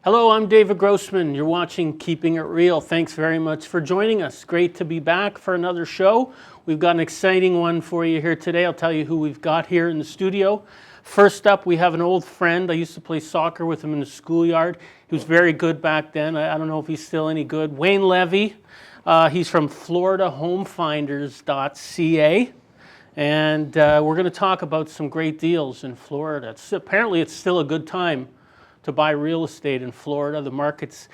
Hello, I'm David Grossman. You're watching Keeping It Real. Thanks very much for joining us. Great to be back for another show. We've got an exciting one for you here today. I'll tell you who we've got here in the studio. First up, we have an old friend. I used to play soccer with him in the schoolyard. He was very good back then. I don't know if he's still any good. Wayne Levy. He's from FloridaHomefinders.ca. And we're going to talk about some great deals in Florida. Apparently, it's still a good time to buy real estate in Florida. The market's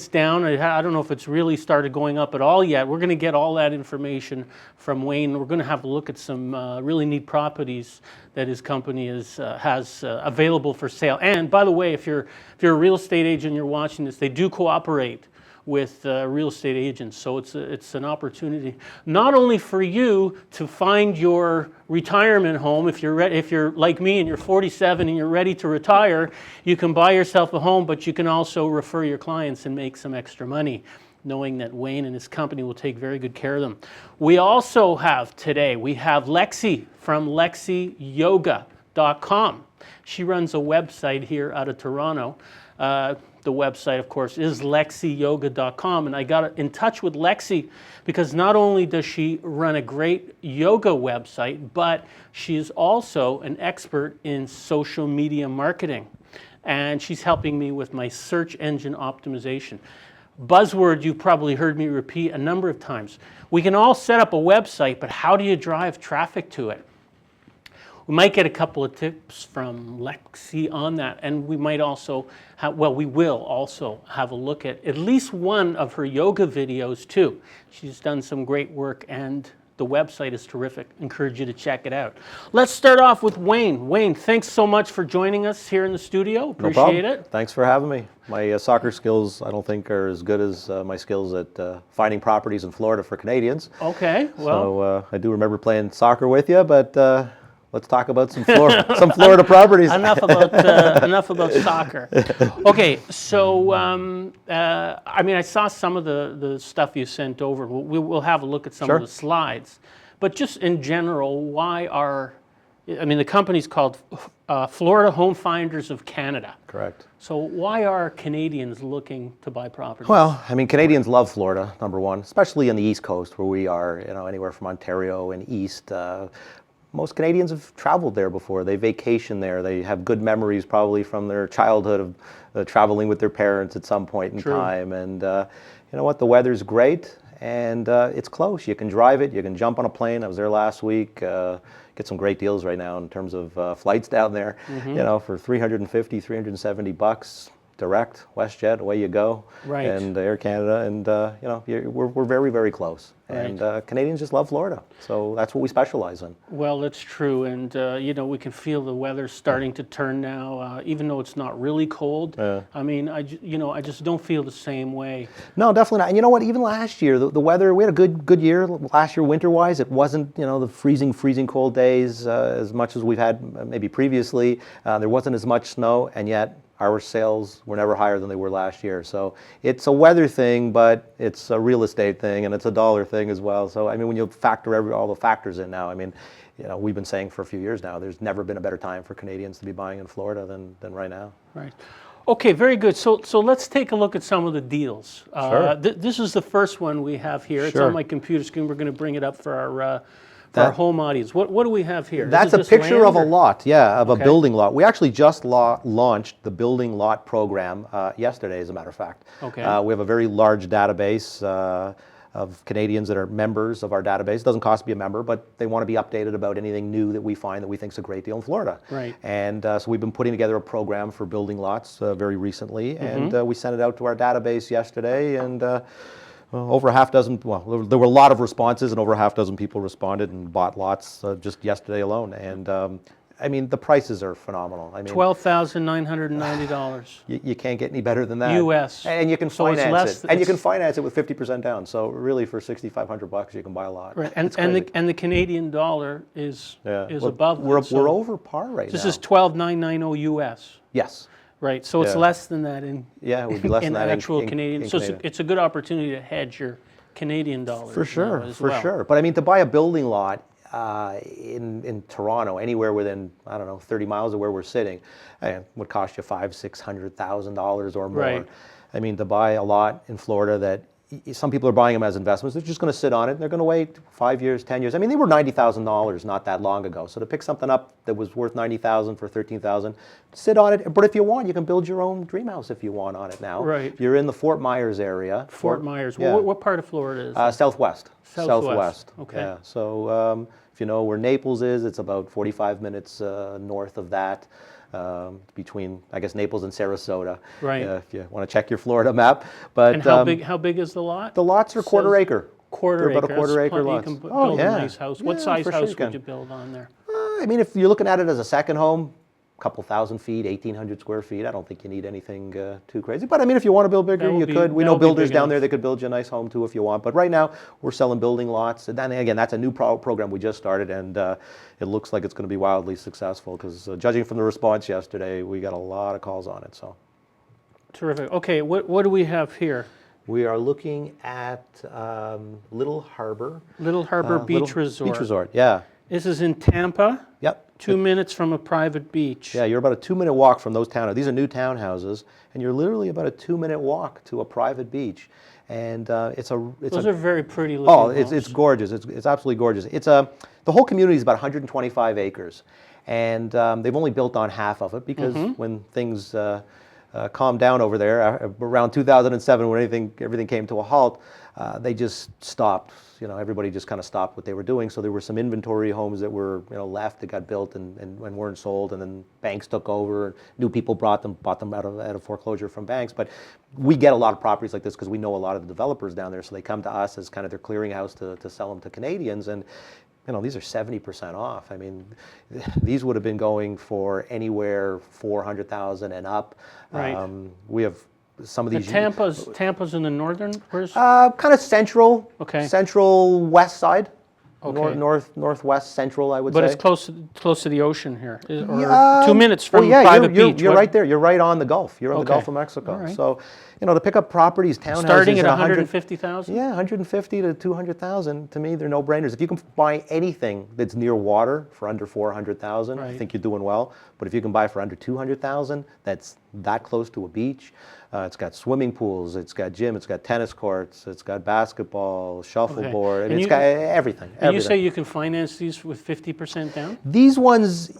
down. I don't know if it's really started going up at all yet. We're going to get all that information from Wayne. We're going to have a look at some really neat properties that his company has available for sale. And by the way, if you're a real estate agent and you're watching this, they do cooperate with real estate agents. So it's an opportunity not only for you to find your retirement home. If you're like me and you're 47 and you're ready to retire, you can buy yourself a home, but you can also refer your clients and make some extra money, knowing that Wayne and his company will take very good care of them. We also have today, Lexi from LexiYoga.com. She runs a website here out of Toronto. The website, of course, is LexiYoga.com, and I got in touch with Lexi because not only does she run a great yoga website, but she is also an expert in social media marketing, and she's helping me with my search engine optimization. Buzzword you've probably heard me repeat a number of times. We can all set up a website, but how do you drive traffic to it? We might get a couple of tips from Lexi on that, and we might also we will also have a look at least one of her yoga videos too. She's done some great work, and the website is terrific. Encourage you to check it out. Let's start off with Wayne. Wayne, thanks so much for joining us here in the studio. Appreciate it. Thanks for having me. My soccer skills, I don't think, are as good as my skills at finding properties in Florida for Canadians. Okay, well. So I do remember playing soccer with you, but let's talk about some Florida properties. Enough about soccer. Okay, so I saw some of the stuff you sent over. We'll have a look at some of the slides, but just in general, the company's called Florida Home Finders of Canada. Correct. So why are Canadians looking to buy properties? Well, Canadians love Florida, number one, especially on the East Coast where we are. Anywhere from Ontario and east. Most Canadians have traveled there before. They vacation there. They have good memories probably from their childhood of traveling with their parents at some point in time. And you know what? The weather's great, and it's close. You can drive it. You can jump on a plane. I was there last week. Get some great deals right now in terms of flights down there. Mm-hmm. For $350, $370. Direct, WestJet, away you go, and Air Canada, and we're very, very close. Right. And Canadians just love Florida, so that's what we specialize in. Well, that's true, and we can feel the weather starting to turn now, even though it's not really cold. Yeah. I just don't feel the same way. No, definitely not. And you know what? Even last year, the weather, we had a good year last year, winter-wise. It wasn't the freezing cold days as much as we've had maybe previously. There wasn't as much snow, and yet our sales were never higher than they were last year. So it's a weather thing, but it's a real estate thing, and it's a dollar thing as well. So when you factor all the factors in now, we've been saying for a few years now, there's never been a better time for Canadians to be buying in Florida than right now. Right. Okay, very good. So let's take a look at some of the deals. Sure. This is the first one we have here. Sure. It's on my computer screen. We're going to bring it up for our home audience. What do we have here? That's a picture of a lot, of a building lot. We actually just launched the building lot program yesterday, as a matter of fact. Okay. We have a very large database of Canadians that are members of our database. It doesn't cost to be a member, but they want to be updated about anything new that we find that we think is a great deal in Florida. Right. And so we've been putting together a program for building lots very recently, and we sent it out to our database yesterday, and over a half dozen, there were a lot of responses, and over a half dozen people responded and bought lots just yesterday alone. And the prices are phenomenal. $12,990. You can't get any better than that. U.S. And you can finance it. And you can finance it with 50% down. So really, for $6,500, you can buy a lot. Right. And the Canadian dollar is above. We're over par right now. This is $12,990 U.S. Yes. Right, so it's less than that in it would be less than that actual in Canadian. So it's a good opportunity to hedge your Canadian dollars. For sure. But to buy a building lot, in Toronto, anywhere within, I don't know, 30 miles of where we're sitting, would cost you $500,000-$600,000 or more. Right. I mean, to buy a lot in Florida that some people are buying them as investments. They're just going to sit on it. They're going to wait 5 years, 10 years. I mean, they were $90,000 not that long ago. So to pick something up that was worth $90,000 for $13,000, sit on it. But if you want, you can build your own dream house if you want on it now. Right. If you're in the Fort Myers area. Fort Myers. Yeah. What part of Florida is it? Southwest. Southwest. Okay. Yeah. So if you know where Naples is, it's about 45 minutes north of that. Between, I guess, Naples and Sarasota. Right. If you want to check your Florida map. But And how big is the lot? the lots are quarter acre. Quarter They're acre. about a quarter That's acre plenty. lots. You can build a nice house. What Yeah, size for sure house you would can. you build on there? I mean, if you're looking at it as a second home, a couple thousand feet, 1,800 square feet, I don't think you need anything too crazy. But I mean, if you want to build bigger, you could. We know builders down there that could build you a nice home too if you want. But right now, we're selling building lots. And then again, that's a new program we just started, and it looks like it's going to be wildly successful because judging from the response yesterday, we got a lot of calls on it. So Terrific. Okay, what do we have here? we are looking at Little Harbor. Little Harbor Beach Resort. Beach Resort, yeah. This is in Tampa. Yep. 2 minutes from a private beach. Yeah, you're about a 2-minute walk from those townhouses. These are new townhouses, and you're literally about a 2-minute walk to a private beach. And Those are very pretty looking oh, homes. it's gorgeous. It's absolutely gorgeous. The whole community is about 125 acres, and they've only built on half of it because when things calmed down over there around 2007, when everything came to a halt, they just stopped. Everybody just kind of stopped what they were doing. So there were some inventory homes that were left that got built and weren't sold, and then banks took over. New people bought them out of foreclosure from banks. But we get a lot of properties like this because we know a lot of the developers down there. So they come to us as kind of their clearinghouse to sell them to Canadians. And these are 70% off. I mean, these would have been going for anywhere $400,000 and up. Right. We have some of these. Tampa's in the northern. Where's? Kind of central. Okay. Central west side. Okay. Northwest central, I would say. But it's close to the ocean here. Or 2 minutes from well, yeah, private you're, beach. You're right there. You're right on the Gulf. You're on the Okay. Gulf of Mexico. All right. So, to pick up properties, townhouses Starting at in 150,000. Yeah, 150 to 200,000. To me, they're no-brainers. If you can buy anything that's near water for under 400,000, I Right. think you're doing well. But if you can buy for under 200,000, that's that close to a beach. It's got swimming pools. It's got gym. It's got tennis courts. It's got basketball, shuffleboard. And It's you- got everything. And you everything. say you can finance these with 50% down? These ones,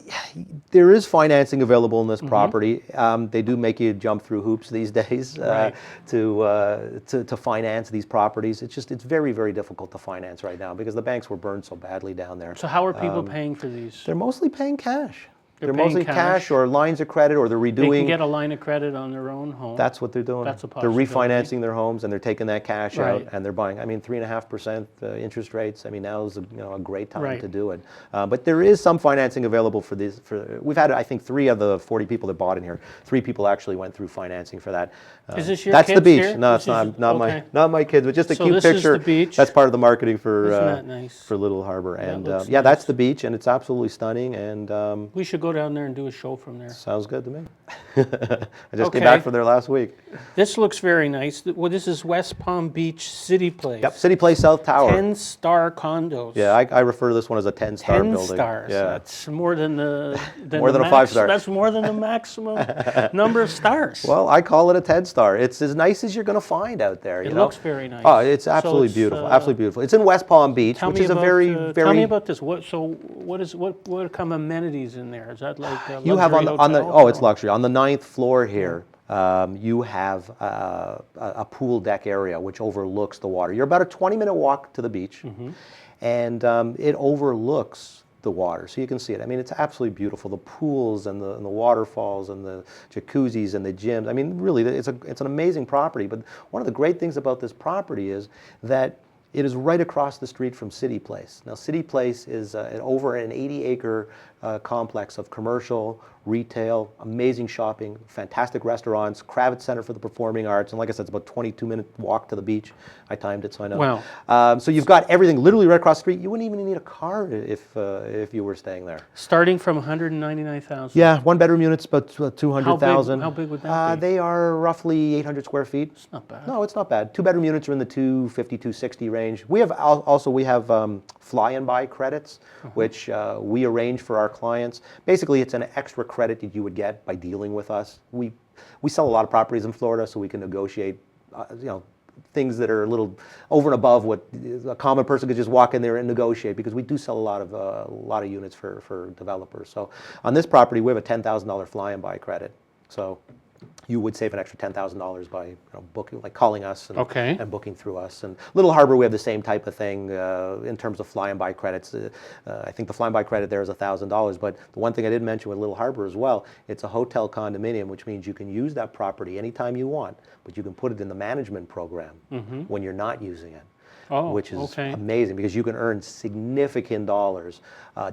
there is financing available in this Mm-hmm. property. They do make you jump through hoops these days Right. to finance these properties. It's very, very difficult to finance right now because the banks were burned so badly down there. So how are people paying for these? They're mostly paying cash. They're mostly paying cash cash. or lines of credit, or they're redoing. They can get a line of credit on their own home. That's what they're doing. That's a They're possibility. refinancing their homes and they're taking that cash Right. out and they're buying. I mean, 3.5% interest rates. I mean, now is a great time Right. to do it. But there is some financing available for these. We've had, I think, 3 of the 40 people that bought in here. 3 people actually went through financing for that. Is this your That's the kids beach. here? No, it's This is- not okay. not my kids, but just a So cute this is picture. the beach. That's part of the marketing for Isn't that nice? for Little Harbor. And looks yeah, nice. that's the beach, and it's absolutely stunning. And We should go down there and do a show from there. sounds good to me. I just Okay. came back from there last week. This looks very nice. Well, this is West Palm Beach City Place. Yep, City Place South Tower. 10-star condos. Yeah, I refer to this one as a 10-star 10 building. stars. Yeah. That's more than the More than a 5-star. That's more than the maximum number of stars. Well, I call it a 10-star. It's as nice as you're going to find out there. It you know? looks very nice. Oh, it's So absolutely it's, beautiful. Absolutely beautiful. It's in West Palm Beach, Tell which me is a about, very, Tell me very. about this. What come amenities in there? Is that like a You have luxury on the hotel? oh, it's luxury. On the 9th floor here, you have a pool deck area which overlooks the water. You're about a 20-minute walk to the beach, Mm-hmm. and it overlooks the water, so you can see it. I mean, it's absolutely beautiful. The pools and the waterfalls and the jacuzzis and the gyms. I mean, really, it's an amazing property. But one of the great things about this property is that it is right across the street from City Place. Now, City Place is over an 80-acre complex of commercial, retail, amazing shopping, fantastic restaurants, Kravitz Center for the Performing Arts, and like I said, it's about 22-minute walk to the beach. I timed it, so I know. Wow. So you've got everything literally right across the street. You wouldn't even need a car if you were staying there. Starting from 199,000. Yeah, one-bedroom units about 200,000. How big would that be? They are roughly 800 square feet. It's not bad. No, it's not bad. Two-bedroom units are in the 250, 260 range. We have fly-and-buy credits, which we arrange for our clients. Basically, it's an extra credit that you would get by dealing with us. We sell a lot of properties in Florida, so we can negotiate, things that are a little over and above what a common person could just walk in there and negotiate, because we do sell a lot of units for developers. So on this property, we have a $10,000 fly-and-buy credit. So you would save an extra $10,000 by booking, like calling us and booking through us. And Little Harbor, we have the same type of thing in terms of fly-and-buy credits. I think the fly-and-buy credit there is $1,000. But the one thing I did mention with Little Harbor as well, it's a hotel condominium, which means you can use that property anytime you want, but you can put it in the management program when you're not using it. Which is amazing, because you can earn significant dollars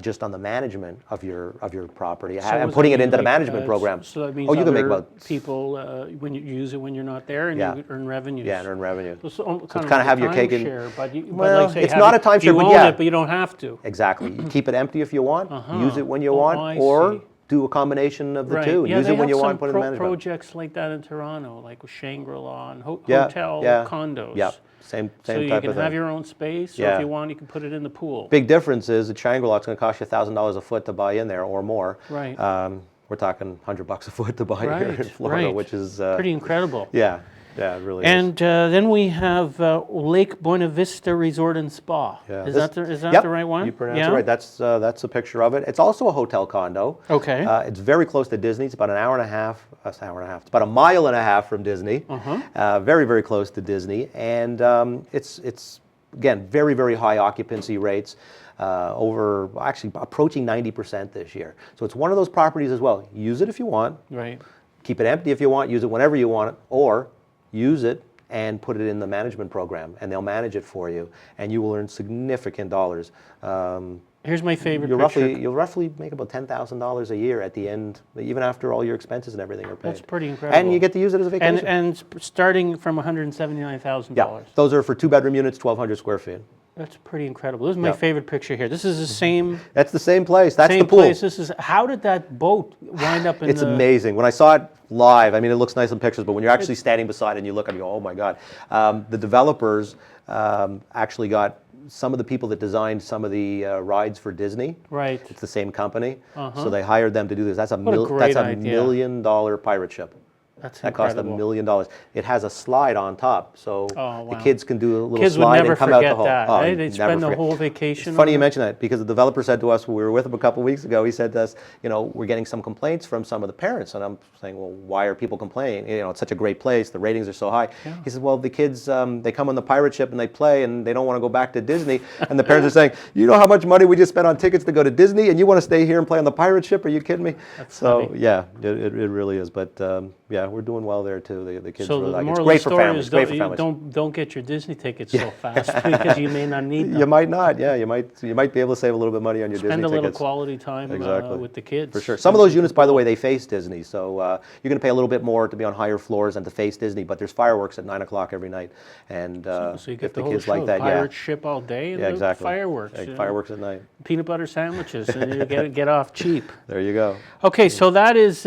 just on the management of your property and putting it into the management program. So that means you can make about people when you use it when you're not there, and you earn revenue. Yeah, and earn revenue. So it's kind of have your cake and share, but it's not a timeshare, you but own it, but you don't have to. Exactly. You keep it empty if you want, use it when you want, or do a combination of the two. Yeah, use it when you want, put it in management. management. Projects like that in Toronto, like with Shangri-La and hotel condos. Yeah. Same type of thing. So you can have your own space, or if you want, you can put it in the pool. Big difference is at Shangri-La, it's going to cost you $1,000 a foot to buy in there or more. Right. We're talking $100 a foot to buy here in Florida, which is pretty incredible. Yeah, it really and is. And then we have Lake Buena Vista Resort and Spa. Yeah. Is that the right one? You pronounced it right. That's a picture of it. It's also a hotel condo. Okay. It's very close to Disney. It's about an hour and a half. It's about a mile and a half from Disney. Very, very close to Disney, and it's again very, very high occupancy rates. Actually approaching 90% this year. So it's one of those properties as well. Use it if you want. Right. Keep it empty if you want. Use it whenever you want, or use it and put it in the management program, and they'll manage it for you, and you will earn significant dollars. Here's my favorite picture. You'll roughly make about $10,000 a year at the end, even after all your expenses and everything are paid. That's pretty incredible. And you get to use it as a vacation. And starting from $179,000. Yeah, those are for 2-bedroom units, 1,200 square feet. That's pretty incredible. This is my favorite picture here. This is the same. That's the same place. That's the pool. Place. How did that boat wind up in It's amazing. When I saw it live, I mean, it looks nice in pictures, but when you're actually standing beside it and you look and you go, oh my God. The developers actually got some of the people that designed some of the rides for Disney. Right. It's the same company. So they hired them to do this. That's a $1 million pirate ship. That cost $1 million. It has a slide on top, so the kids can do a little slide and come out the hole. That, right? They'd spend the whole vacation. It's funny you mention that, because the developer said to us when we were with him a couple of weeks ago, he said to us, we're getting some complaints from some of the parents, and I'm saying, well, why are people complaining? It's such a great place, the ratings are so high. Yeah. He says, well, the kids, they come on the pirate ship and they play, and they don't want to go back to Disney, and the parents are saying, you know how much money we just spent on tickets to go to Disney, and you want to stay here and play on the pirate ship? Are you kidding me? That's funny. Yeah, it really is, but yeah, we're doing well there too. The kids really like it. It's great for families. Don't get your Disney tickets so fast, because you may not need them. You might not. Yeah, you might be able to save a little bit of money on your Disney tickets. Spend a little quality time with the kids. For sure. Some of those units, by the way, they face Disney, so you're going to pay a little bit more to be on higher floors and to face Disney. But there's fireworks at 9 o'clock every night, and so you get if the the whole kids show, like that, pirate ship all day, and exactly. Fireworks. Fireworks at night. Peanut butter sandwiches, and you get off cheap. There you go. Okay, so that is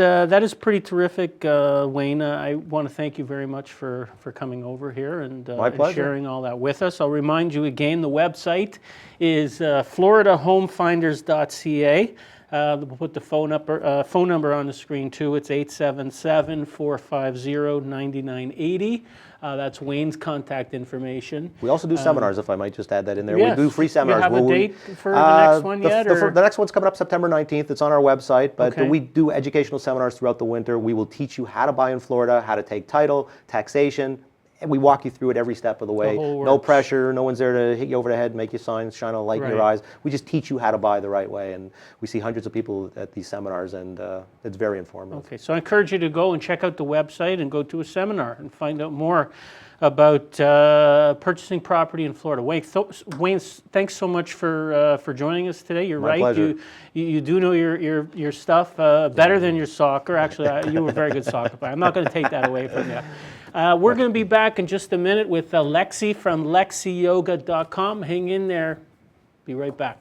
pretty terrific, Wayne. I want to thank you very much for coming over here and sharing all that with us. I'll remind you again, the website is floridahomefinders.ca. We'll put the phone number on the screen too. It's 877-450-9980. That's Wayne's contact information. We also do seminars, if I might just add that in there. Yes. We do free seminars. Do you have a date for the next one yet? The next one's coming up September 19th. It's on our website, but we do educational seminars throughout the winter. We will teach you how to buy in Florida, how to take title, taxation, And we walk you through it every step of the way. whole No works. pressure. No one's there to hit you over the head, make you sign, shine a light in your Right. eyes. We just teach you how to buy the right way. And we see hundreds of people at these seminars, and it's very informative. Okay, so I encourage you to go and check out the website and go to a seminar and find out more about purchasing property in Florida. Wayne, thanks so much for joining us today. You're My right. pleasure. You do know your stuff better than your soccer. Actually, you were a very good soccer player. I'm not going to take that away from you. We're going to be back in just a minute with Lexi from LexiYoga.com. Hang in there. Be right back.